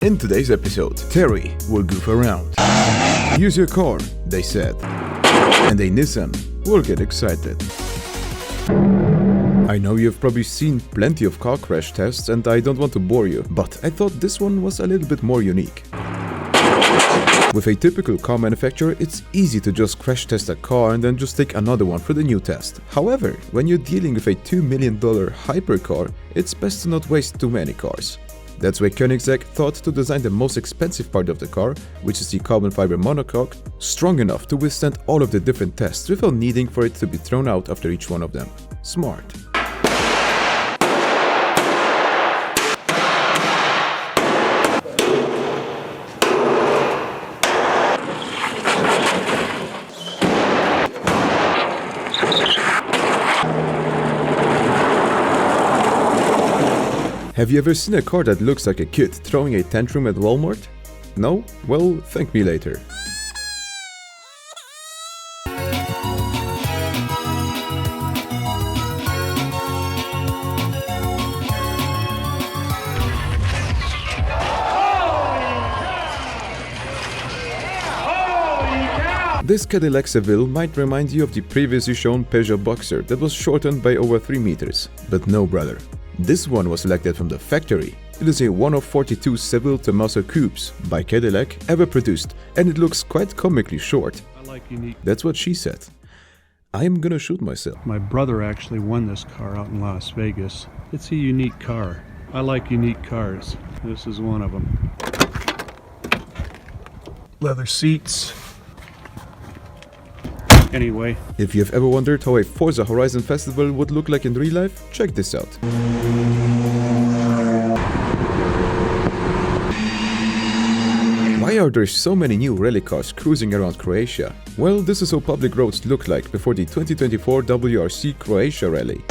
In today's episode, Terry will goof around. Use your car, they said. And a Nissan will get excited. I know you've probably seen plenty of car crash tests and I don't want to bore you, but I thought this one was a little bit more unique. With a typical car manufacturer, it's easy to just crash test a car and then just take another one for the new test. However, when you're dealing with a $2 million hypercar, it's best to not waste too many cars. That's why Koenigsegg thought to design the most expensive part of the car, which is the carbon fiber monocoque, strong enough to withstand all of the different tests without needing for it to be thrown out after each one of them. Smart. Have you ever seen a car that looks like a kid throwing a tantrum at Walmart? No? Well, thank me later. This Cadillac Seville might remind you of the previously shown Peugeot Boxer that was shortened by over 3 meters. But no, brother. This one was selected from the factory. It is a one of 42 Seville Tommaso coupes by Cadillac ever produced, and it looks quite comically short. I like unique. That's what she said. I am gonna shoot myself. My brother actually won this car out in Las Vegas. It's a unique car. I like unique cars. This is one of them. Leather seats. Anyway, if you've ever wondered how a Forza Horizon festival would look like in real life, check this out. Why are there so many new rally cars cruising around Croatia? Well, this is how public roads looked like before the 2024 WRC Croatia Rally.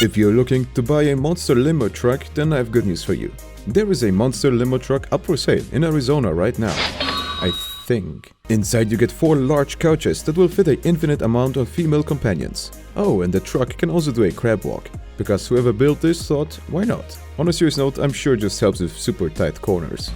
If you're looking to buy a monster limo truck, then I have good news for you. There is a monster limo truck up for sale in Arizona right now. I think. Inside you get 4 large couches that will fit an infinite amount of female companions. Oh, and the truck can also do a crab walk. Because whoever built this thought, why not? On a serious note, I'm sure it just helps with super tight corners.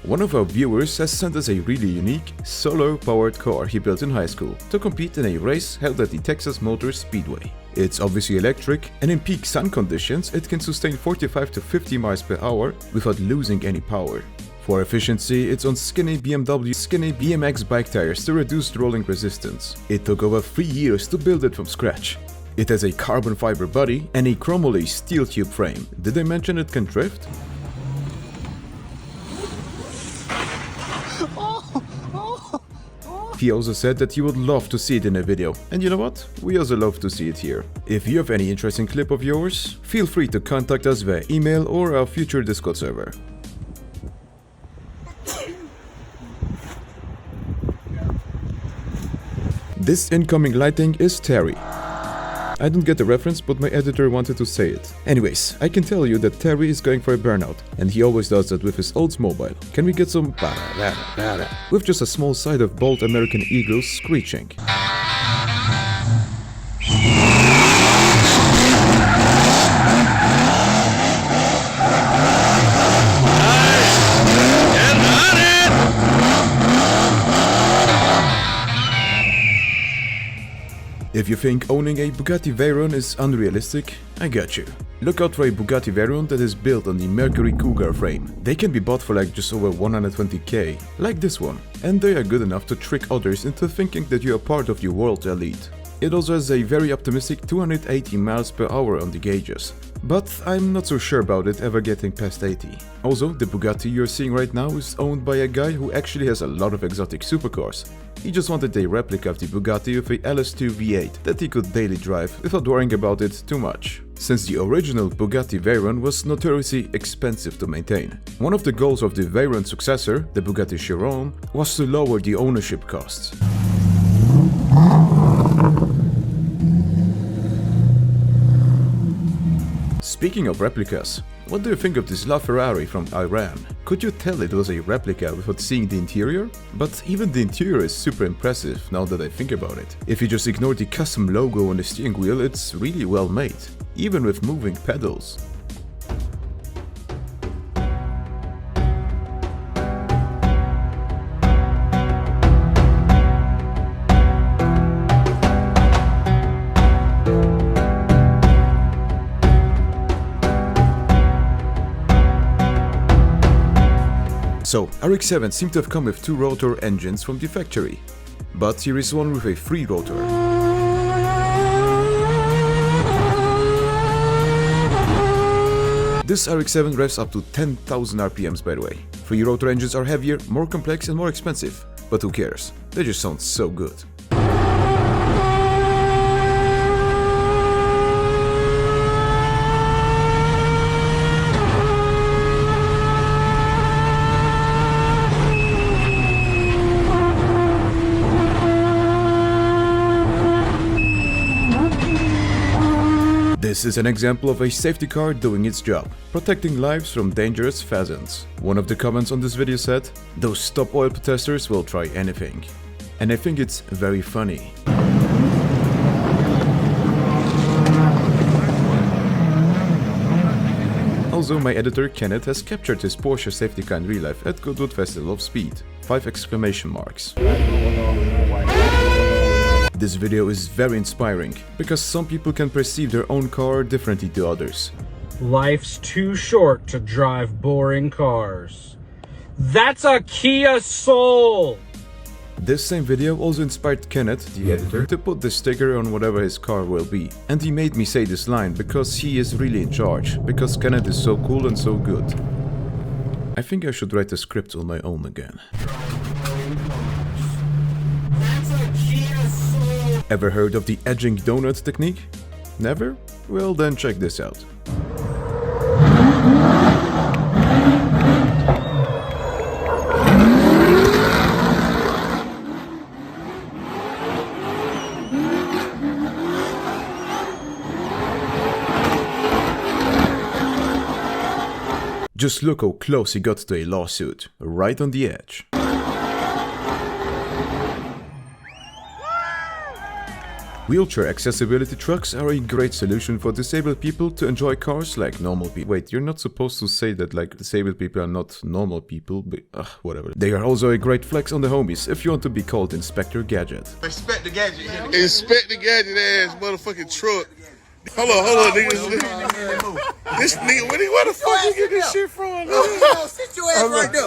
One of our viewers has sent us a really unique, solar-powered car he built in high school to compete in a race held at the Texas Motor Speedway. It's obviously electric, and in peak sun conditions it can sustain 45 to 50 miles per hour without losing any power. For efficiency, it's on skinny BMX bike tires to reduce rolling resistance. It took over 3 years to build it from scratch. It has a carbon fiber body and a chromoly steel tube frame. Did I mention it can drift? He also said that he would love to see it in a video, and you know what? We also love to see it here. If you have any interesting clip of yours, feel free to contact us via email or our future Discord server. This incoming lighting is Terry. I don't get the reference, but my editor wanted to say it. Anyways, I can tell you that Terry is going for a burnout, and he always does that with his Oldsmobile. Can we get some with just a small side of bold American Eagles screeching? If you think owning a Bugatti Veyron is unrealistic, I got you. Look out for a Bugatti Veyron that is built on the Mercury Cougar frame. They can be bought for like just over 120k, like this one, and they are good enough to trick others into thinking that you are part of the world elite. It also has a very optimistic 280 miles per hour on the gauges, but I'm not so sure about it ever getting past 80. Also, the Bugatti you're seeing right now is owned by a guy who actually has a lot of exotic supercars. He just wanted a replica of the Bugatti with a LS2 V8 that he could daily drive without worrying about it too much. since the original Bugatti Veyron was notoriously expensive to maintain. One of the goals of the Veyron successor, the Bugatti Chiron, was to lower the ownership costs. Speaking of replicas, what do you think of this Ferrari from Iran? Could you tell it was a replica without seeing the interior? But even the interior is super impressive now that I think about it. If you just ignore the custom logo on the steering wheel, it's really well made, even with moving pedals. So, RX-7 seemed to have come with 2 rotor engines from the factory, but here is one with a 3 rotor. This RX-7 revs up to 10,000 RPMs by the way. 3 rotor engines are heavier, more complex and more expensive, but who cares, they just sound so good. This is an example of a safety car doing its job, protecting lives from dangerous pheasants. One of the comments on this video said, "Those stop oil protesters will try anything." And I think it's very funny. Also, my editor Kennet has captured his Porsche Safety Car in real life at Goodwood Festival of Speed. 5 exclamation marks. This video is very inspiring, because some people can perceive their own car differently to others. Life's too short to drive boring cars. That's a Kia Soul! This same video also inspired Kennet, the editor, to put this sticker on whatever his car will be. And he made me say this line because he is really in charge, because Kennet is so cool and so good. I think I should write a script on my own again. Ever heard of the edging donut technique? Never? Well then check this out. Just look how close he got to a lawsuit, right on the edge. Wheelchair accessibility trucks are a great solution for disabled people to enjoy cars like normal people. Wait, you're not supposed to say that like disabled people are not normal people, but whatever. They are also a great flex on the homies if you want to be called Inspector Gadget. Inspect the Gadget. Inspect the Gadget ass motherfucking truck. Hold on, nigga. This nigga, where the fuck you get this shit from? Sit your ass right there.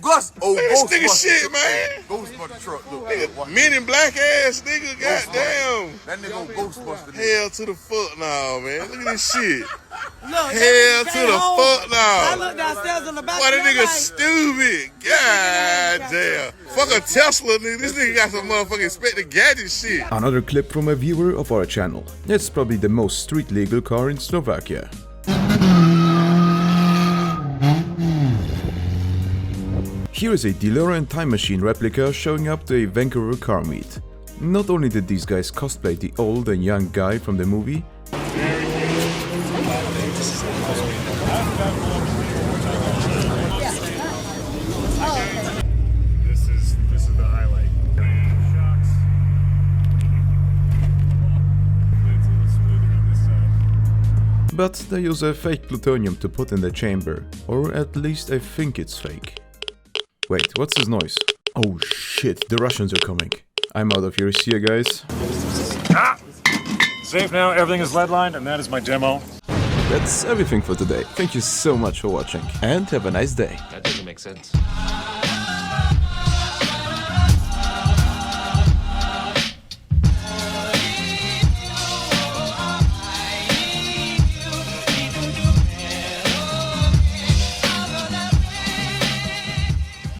Gus. This nigga shit, man. Ghostbuster truck, look. Men in black ass nigga, goddamn. That nigga on Ghostbuster. Hell to the fuck now, man. Look at this shit. Look, Hell to the fuck now. I look downstairs on the back. Why that nigga stupid? God damn. Fuck a Tesla, nigga. This nigga got some motherfucking Inspect the Gadget shit. Another clip from a viewer of our channel. It's probably the most street legal car in Slovakia. Here is a DeLorean time machine replica showing up to a Vancouver car meet. Not only did these guys cosplay the old and young guy from the movie, This is the highlight. Shocks. It's a little smoother on this side. but they use a fake plutonium to put in the chamber. Or at least I think it's fake. Wait, what's this noise? Oh shit, the Russians are coming. I'm out of here, see ya guys. Safe now, everything is lead lined, and that is my demo. That's everything for today. Thank you so much for watching, and have a nice day. That doesn't make sense.